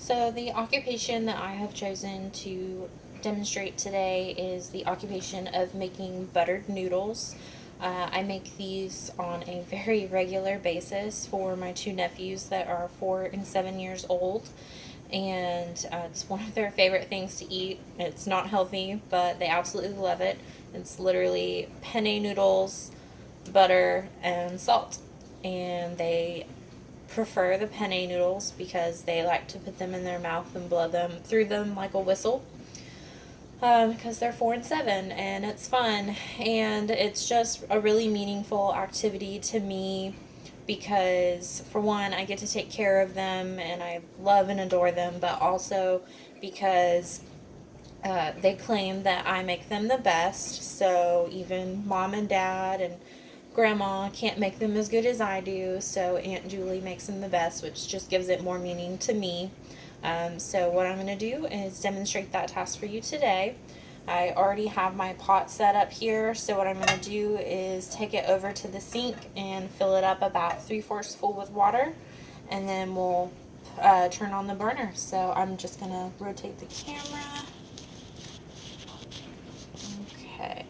So the occupation that I have chosen to demonstrate today is the occupation of making buttered noodles. I make these on a very regular basis for my two nephews that are 4 and 7 years old, and it's one of their favorite things to eat. It's not healthy, but they absolutely love it. It's literally penne noodles, butter, and salt, and they prefer the penne noodles because they like to put them in their mouth and blow them through them like a whistle. Because they're 4 and 7, and it's fun, and it's just a really meaningful activity to me because, for one, I get to take care of them and I love and adore them, but also because they claim that I make them the best, so even mom and dad and grandma can't make them as good as I do, so Aunt Julie makes them the best, which just gives it more meaning to me. So what I'm going to do is demonstrate that task for you today. I already have my pot set up here, so what I'm going to do is take it over to the sink and fill it up about 3/4 full with water, and then we'll turn on the burner. So I'm just going to rotate the camera. Okay.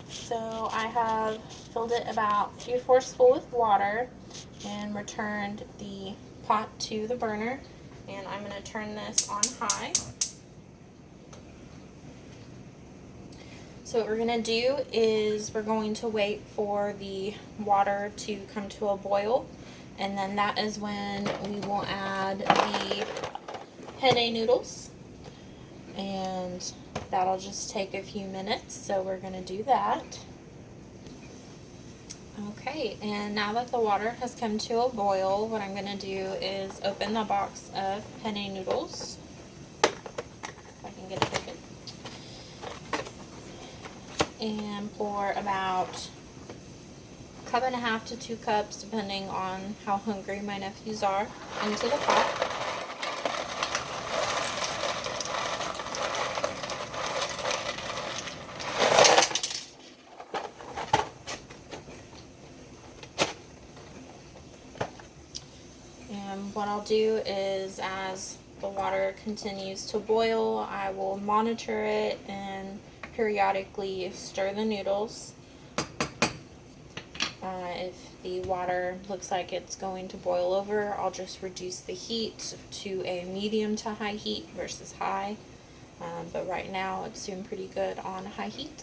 So I have filled it about 3/4 full with water and returned the pot to the burner, and I'm going to turn this on high. So what we're going to do is we're going to wait for the water to come to a boil, and then that is when we will add the penne noodles, and that'll just take a few minutes, so we're going to do that. Okay, and now that the water has come to a boil, what I'm going to do is open the box of penne noodles. If I can get it open. And pour about 1.5 to 2 cups, depending on how hungry my nephews are, into the pot. And what I'll do is, as the water continues to boil, I will monitor it and periodically stir the noodles. If the water looks like it's going to boil over, I'll just reduce the heat to a medium to high heat versus high. But right now it's doing pretty good on high heat.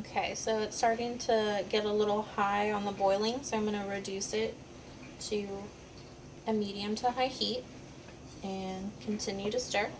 Okay, so it's starting to get a little high on the boiling, so I'm going to reduce it to a medium to high heat and continue to stir.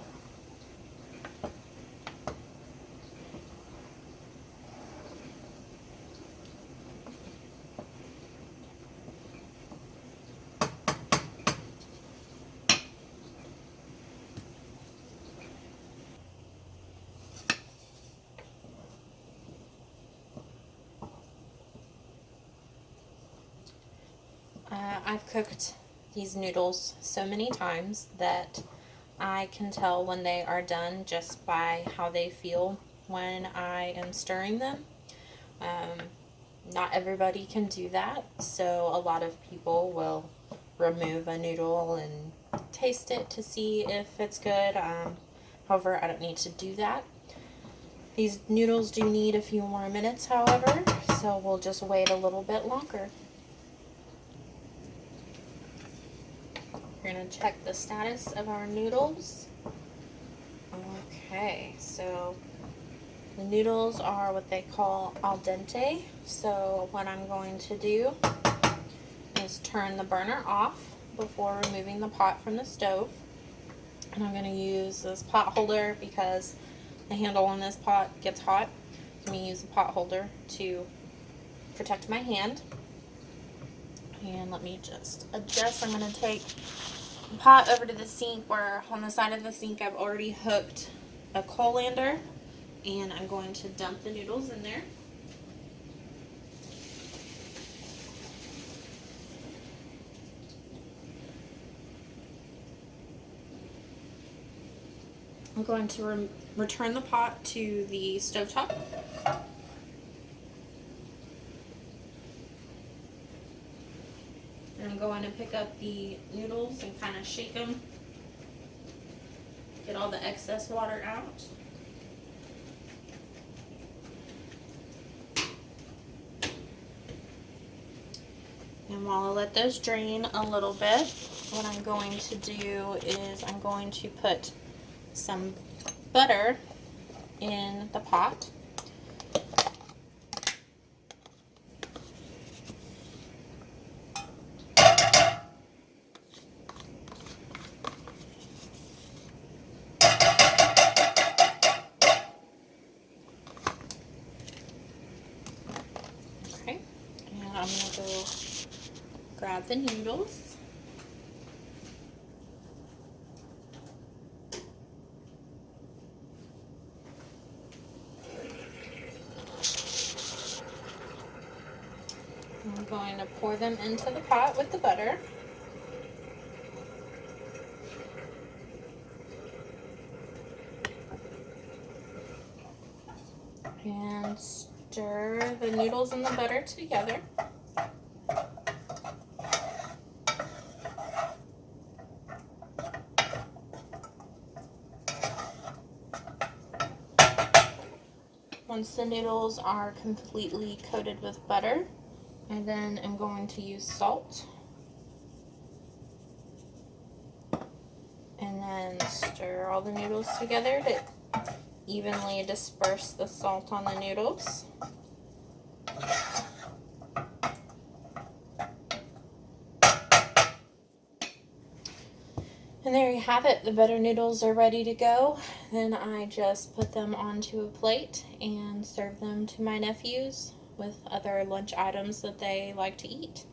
I've cooked these noodles so many times that I can tell when they are done just by how they feel when I am stirring them. Not everybody can do that, so a lot of people will remove a noodle and taste it to see if it's good. However, I don't need to do that. These noodles do need a few more minutes, however, so we'll just wait a little bit longer. We're going to check the status of our noodles. Okay, so the noodles are what they call al dente. So what I'm going to do is turn the burner off before removing the pot from the stove. And I'm going to use this pot holder because the handle on this pot gets hot. I'm going to use the pot holder to protect my hand. And let me just adjust. I'm going to take pot over to the sink, where on the side of the sink I've already hooked a colander, and I'm going to dump the noodles in there. I'm going to return the pot to the stovetop. And I'm going to pick up the noodles and kind of shake them, get all the excess water out. And while I let those drain a little bit, what I'm going to do is I'm going to put some butter in the pot. Okay, and I'm going to go grab the noodles. I'm going to pour them into the pot with the butter. And stir the noodles and the butter together. Once the noodles are completely coated with butter, I then am going to use salt. And then stir all the noodles together to evenly disperse the salt on the noodles. And there you have it. The butter noodles are ready to go. Then I just put them onto a plate and serve them to my nephews with other lunch items that they like to eat.